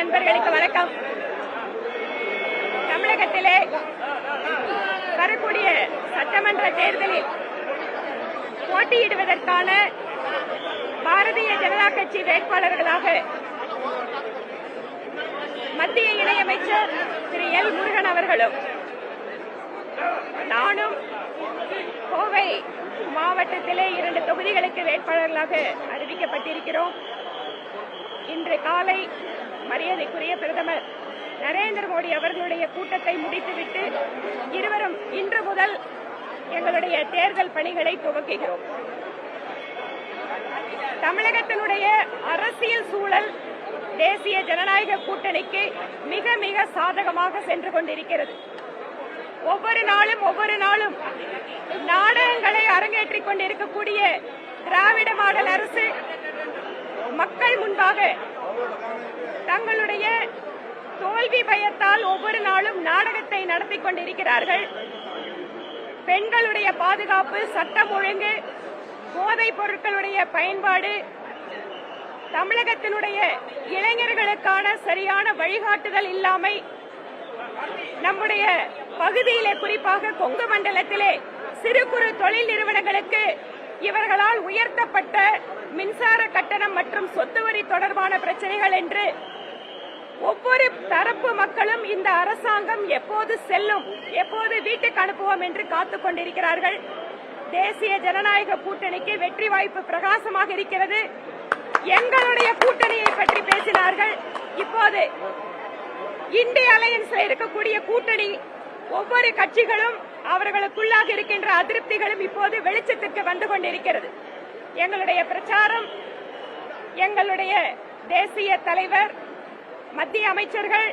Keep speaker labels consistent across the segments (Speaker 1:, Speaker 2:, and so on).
Speaker 1: நண்பர்களுக்கு வணக்கம். தமிழகத்திலே வரக்கூடிய சட்டமன்ற தேர்தலில் போட்டியிடுவதற்கான பாரதிய ஜனதா கட்சி வேட்பாளர்களாக மத்திய இணையமைச்சர் திரு எல் முருகன் அவர்களும் நானும் கோவை மாவட்டத்திலே 2 தொகுதிகளுக்கு வேட்பாளர்களாக அறிவிக்கப்பட்டிருக்கிறோம். இன்று காலை மரியாதைக்குரிய பிரதமர் நரேந்திர மோடி அவர்களுடைய கூட்டத்தை முடித்துவிட்டு இருவரும் இன்று முதல் எங்களுடைய தேர்தல் பணிகளை துவக்குகிறோம். தமிழகத்தினுடைய அரசியல் சூழல் தேசிய ஜனநாயக கூட்டணிக்கு மிக மிக சாதகமாக சென்று கொண்டிருக்கிறது. ஒவ்வொரு நாளும் நாடகங்களை அரங்கேற்றிக் கொண்டிருக்கக்கூடிய திராவிட மாடல் அரசு மக்கள் முன்பாக தங்களுடைய தோல்வி பயத்தால் ஒவ்வொரு நாளும் நாடகத்தை நடத்தி கொண்டிருக்கிறார்கள். பெண்களுடைய பாதுகாப்பு, சட்டம் ஒழுங்கு, போதைப் பொருட்களுடைய பயன்பாடு, தமிழகத்தினுடைய இளைஞர்களுக்கான சரியான வழிகாட்டுதல் இல்லாமை, நம்முடைய பகுதியிலே குறிப்பாக கொங்கு மண்டலத்திலே சிறு குறு தொழில் நிறுவனங்களுக்கு இவர்களால் உயர்த்தப்பட்ட மின்சார கட்டணம் மற்றும் சொத்து வரி தொடர்பான பிரச்சனைகள் என்று ஒவ்வொரு தரப்பு மக்களும் இந்த அரசாங்கம் எப்போது செல்லும், எப்போது வீட்டுக்கு அனுப்புவோம் என்று காத்துக் கொண்டிருக்கிறார்கள். தேசிய ஜனநாயக கூட்டணிக்கு வெற்றி வாய்ப்பு பிரகாசமாக இருக்கிறது. எங்களுடைய கூட்டணியை பற்றி பேசினார்கள். இப்போது இந்திய அலையன்ஸ்ல இருக்கக்கூடிய கூட்டணி ஒவ்வொரு கட்சிகளும் அவர்களுக்குள்ளாக இருக்கின்ற அதிருப்திகளும் இப்போது வெளிச்சத்திற்கு வந்து கொண்டிருக்கிறது. எங்களுடைய பிரச்சாரம், எங்களுடைய தேசிய தலைவர், மத்திய அமைச்சர்கள்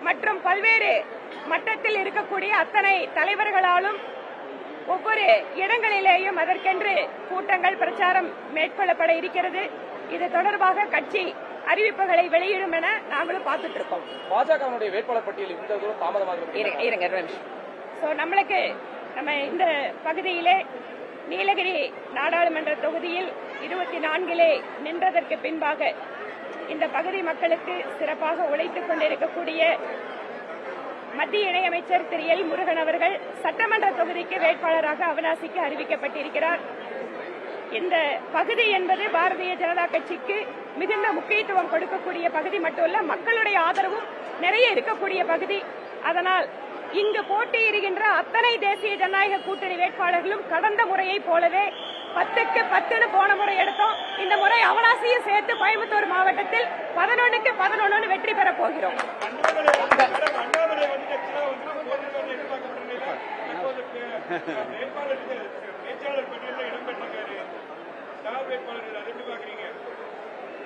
Speaker 1: மற்றும் பல்வேறு மட்டத்தில் இருக்கக்கூடிய அத்தனை தலைவர்களாலும் ஒவ்வொரு இடங்களிலேயும் அதற்கென்று கூட்டங்கள், பிரச்சாரம் மேற்கொள்ளப்பட இருக்கிறது. இது தொடர்பாக கட்சி அறிவிப்புகளை வெளியிடும் என நாங்களும் பார்த்துட்டு இருக்கோம்.
Speaker 2: பாஜகவுடைய வேட்பாளர் பட்டியல் இந்த தூரம் தாமதமாக
Speaker 1: நம்மளுக்கு நம்ம இந்த பகுதியிலே நீலகிரி நாடாளுமன்ற தொகுதியில் 24 நின்றதற்கு பின்பாக இந்த பகுதி மக்களுக்கு சிறப்பாக உழைத்துக் கொண்டிருக்கக்கூடிய மத்திய இணையமைச்சர் திரு எல் முருகன் அவர்கள் சட்டமன்ற தொகுதிக்கு வேட்பாளராக அவனாசிக்கு அறிவிக்கப்பட்டிருக்கிறார். இந்த பகுதி என்பது பாரதிய ஜனதா கட்சிக்கு மிகுந்த முக்கியத்துவம் கொடுக்கக்கூடிய பகுதி மட்டுமல்ல, மக்களுடைய ஆதரவும் நிறைய இருக்கக்கூடிய பகுதி. அதனால் இங்கு போட்டியிடுகின்ற அத்தனை தேசிய ஜனநாயக கூட்டணி வேட்பாளர்களும் கடந்த முறையை போலவே 10க்கு 10 போன முறை எடுத்தோம். இந்த முறை அவனாசியும் சேர்த்து கோயம்புத்தூர் மாவட்டத்தில் 11க்கு 11 வெற்றி பெற போகிறோம்.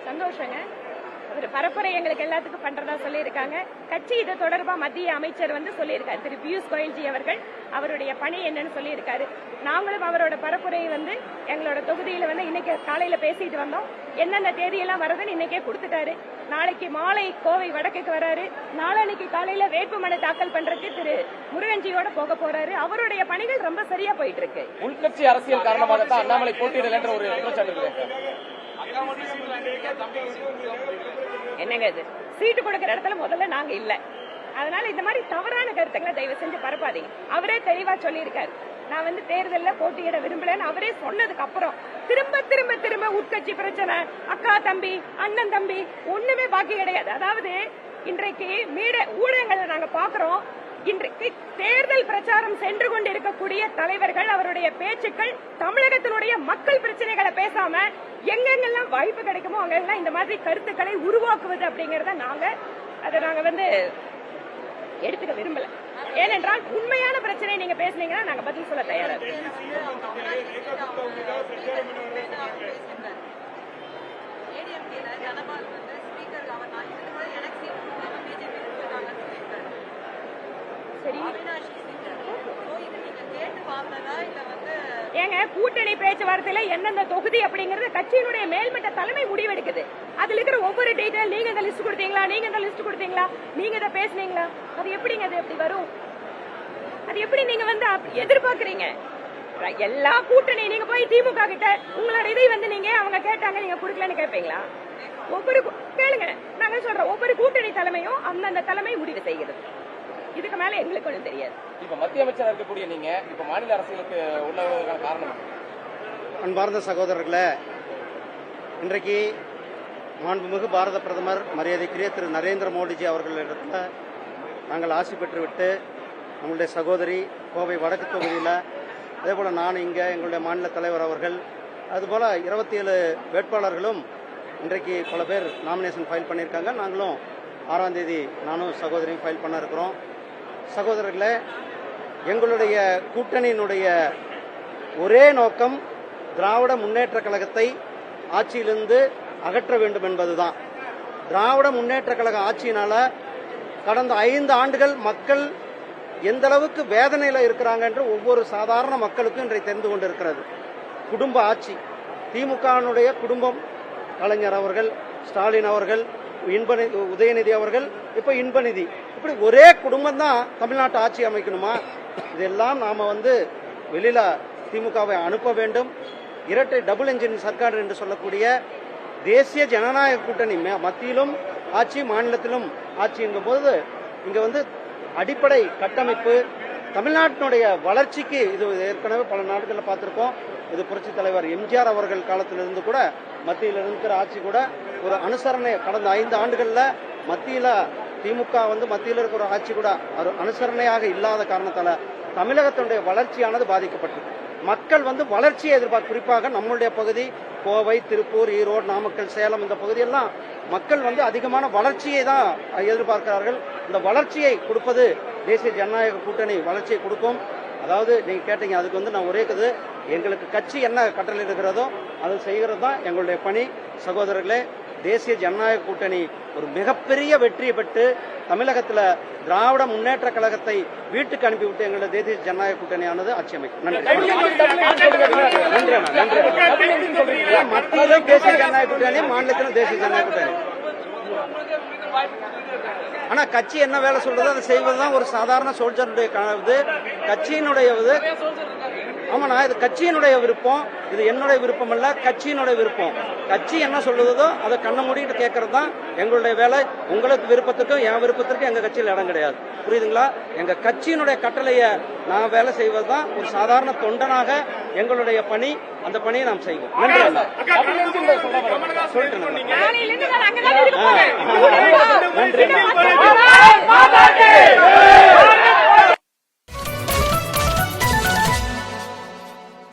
Speaker 1: சந்தோஷங்க. ஒரு பரப்புரை எங்களுக்கு எல்லாத்துக்கும் பண்றதா சொல்லியிருக்காங்க. கட்சி இது தொடர்பா மத்திய அமைச்சர் சொல்லியிருக்காரு, திரு பியூஷ் கோயல்ஜி அவர்கள் அவருடைய பணி என்னன்னு சொல்லியிருக்காரு. நாங்களும் அவரோட பரப்புரையை எங்களோட தொகுதியில இன்னைக்கு காலையில பேசிட்டு வந்தோம். எந்தெந்த தேதியெல்லாம் வருதுன்னு இன்னைக்கே கொடுத்துட்டாரு. நாளைக்கு மாலை கோவை வடக்குக்கு வராரு. நாளன்னைக்கு காலையில வேட்புமனு தாக்கல் பண்றதுக்கு திரு முருகன்ஜியோட போக போறாரு. அவருடைய பணிகள் ரொம்ப சரியா போயிட்டு இருக்கு.
Speaker 2: உள்கட்சி அரசியல் காரணமாக தான் அண்ணாமலை போட்டியிடல என்ற ஒரு குற்றச்சாட்டு.
Speaker 1: என்னங்க இது, சீட்டு கொடுக்கிற இடத்துல முதல்ல நாங்க இல்ல. அதனால இந்த மாதிரி தவறான கருத்துக்களை தயவு செஞ்சு பரப்பாதீங்க. அவரே தெளிவா சொல்லியிருக்காரு, நான் தேர்தலில் போட்டியிட விரும்பலன்னு அவரே சொன்னதுக்கு அப்புறம் திரும்ப திரும்ப திரும்ப உட்கட்சி பிரச்சனை, அக்கா தம்பி, அண்ணன் தம்பி, ஒண்ணுமே பாக்கி கிடையாது. அதாவது இன்றைக்கு ஊடகங்களை நாங்க பாக்குறோம். இன்றைக்கு தேர்தல் பிரச்சாரம் சென்று கொண்டிருக்கக்கூடிய தலைவர்கள், அவருடைய பேச்சுக்கள் தமிழகத்தினுடைய மக்கள் பிரச்சனைகளை பேசாம எங்கெங்கெல்லாம் வாய்ப்பு கிடைக்குமோ அங்கெல்லாம் இந்த மாதிரி கருத்துக்களை உருவாக்குவது அப்படிங்கறத நாங்க எடுத்துக்க விரும்பல. ஏனென்றால் உண்மையான பிரச்சனை நீங்க பேசுனீங்கன்னா நாங்க பதில் சொல்ல தயாரா இருக்கோம். சரி, ஏங்க கூட்டணி பேச்சுவார்த்தையில எந்தெந்த தொகுதி அப்படிங்கறது கட்சியினுடைய மேல்மட்ட தலைமை முடிவெடுக்குது. அதுல இருக்கிற ஒவ்வொரு டீடைல் நீங்க இந்த லிஸ்ட் கொடுத்தீங்களா, நீங்க இந்த லிஸ்ட் கொடுத்தீங்களா, நீங்க இதை பேசுனீங்களா, அது எப்படிங்க அது எப்படி வரும்? அது எப்படி நீங்க எதிர்பார்க்கறீங்க? எல்லா கூட்டணி நீங்க போய் திமுக கிட்ட உங்களோட இதை நீங்க அவங்க கேட்டாங்க நீங்க குடுக்கலன்னு கேட்பீங்களா? ஒவ்வொரு கேளுங்க, நாங்க சொல்றோம், ஒவ்வொரு அந்தந்த தலைமை முடிவு செய்கிறது. இதுக்கு மேல எங்களுக்கு ஒன்றும் தெரியாது.
Speaker 2: இப்ப மத்திய அமைச்சராக இருக்கக்கூடிய நீங்க இப்ப மாநில அரசியலுக்கு உள்ளவர்களுக்கான காரணம்?
Speaker 3: அன்பார்ந்த சகோதரர்களே, இன்றைக்கு மாண்புமிகு பாரத பிரதமர் மரியாதைக்குரிய திரு நரேந்திர மோடிஜி அவர்களிடத்தில் நாங்கள் ஆசி பெற்றுவிட்டு நம்மளுடைய சகோதரி கோவை வடக்கு தொகுதியில், அதேபோல் நான் இங்கே எங்களுடைய மாநில தலைவர் அவர்கள், அதுபோல் 27 வேட்பாளர்களும் இன்றைக்கு பல பேர் நாமினேஷன் ஃபைல் பண்ணியிருக்காங்க. நாங்களும் 6ஆம் தேதி நானும் சகோதரியும் ஃபைல் பண்ண இருக்கிறோம். சகோதரர்களே, எங்களுடைய கூட்டணியினுடைய ஒரே நோக்கம் திராவிட முன்னேற்ற கழகத்தை ஆட்சியிலிருந்து அகற்ற வேண்டும் என்பதுதான். திராவிட முன்னேற்ற கழக ஆட்சியினால கடந்த 5 ஆண்டுகள் மக்கள் எந்த அளவுக்கு வேதனையில் இருக்கிறாங்க என்று ஒவ்வொரு சாதாரண மக்களுக்கும் இன்றைக்கு தெரிந்து கொண்டிருக்கிறது. குடும்ப ஆட்சி, திமுகவினுடைய குடும்பம், கலைஞர் அவர்கள், ஸ்டாலின் அவர்கள், உதயநிதி அவர்கள், இப்ப இன்பநிதி, இப்படி ஒரே குடும்பம் தான் தமிழ்நாட்டு ஆட்சி அமைக்கணுமா? இதெல்லாம் நாம வெளியில திமுகவை அனுப்ப வேண்டும். இரட்டை டபுள் என்ஜின் சர்க்கார் என்று சொல்லக்கூடிய தேசிய ஜனநாயக கூட்டணி மத்தியிலும் ஆட்சி, மாநிலத்திலும் ஆட்சி என்கும் போது இங்க அடிப்படை கட்டமைப்பு தமிழ்நாட்டினுடைய வளர்ச்சிக்கு இது ஏற்கனவே பல நாடுகளில் பார்த்திருக்கோம். இது புரட்சி தலைவர் எம்ஜிஆர் அவர்கள் காலத்திலிருந்து கூட மத்தியில் இருக்கிற ஆட்சி கூட ஒரு அனுசரணை, கடந்த 5 ஆண்டுகள்ல மத்தியில திமுக மத்தியில் இருக்கிற ஆட்சி கூட ஒரு அனுசரணையாக இல்லாத காரணத்தால தமிழகத்தினுடைய வளர்ச்சியானது பாதிக்கப்பட்டது. மக்கள் வளர்ச்சியை எதிர்பார்க்க, குறிப்பாக நம்மளுடைய பகுதி கோவை, திருப்பூர், ஈரோடு, நாமக்கல், சேலம், இந்த பகுதியெல்லாம் மக்கள் அதிகமான வளர்ச்சியை தான் எதிர்பார்க்கிறார்கள். இந்த வளர்ச்சியை கொடுப்பது தேசிய ஜனநாயக கூட்டணி வளர்ச்சியை கொடுக்கும். அதாவது நீங்க கேட்டீங்க, அதுக்கு நான் ஒரே எங்களுக்கு கட்சி என்ன கட்டளை இருக்கிறதோ அது செய்கிறது தான் எங்களுடைய பணி. சகோதரர்களே, தேசிய ஜனநாயக கூட்டணி ஒரு மிகப்பெரிய வெற்றியை பெற்று தமிழகத்தில் திராவிட முன்னேற்ற கழகத்தை வீட்டுக்கு அனுப்பிவிட்டு எங்களுடைய தேசிய ஜனநாயக கூட்டணியானது ஆட்சி அமைக்கும். நன்றி. மத்தியிலும் தேசிய ஜனநாயக கூட்டணி, மாநிலத்திலும் தேசிய ஜனநாயக கூட்டணி. ஆனா கட்சி என்ன வேலை சொல்றதோ அதை செய்வதுதான் ஒரு சாதாரண சோல்ஜருடைய கனவு. கட்சியினுடைய ஆமாண்ணா, இது கட்சியினுடைய விருப்பம், இது என்னுடைய விருப்பம் அல்ல, கட்சியினுடைய விருப்பம். கட்சி என்ன சொல்லுதோ அதை கண்ண மூடிட்டு கேட்கறது தான் எங்களுடைய வேலை. உங்களுக்கு விருப்பத்துக்கும் என் விருப்பத்திற்கும் எங்க கட்சியில் இடம் கிடையாது. புரியுதுங்களா? எங்க கட்சியினுடைய கட்டளையை நான் வேலை செய்வதுதான் ஒரு சாதாரண தொண்டனாக எங்களுடைய பணி. அந்த பணியை நாம் செய்வோம். நன்றி.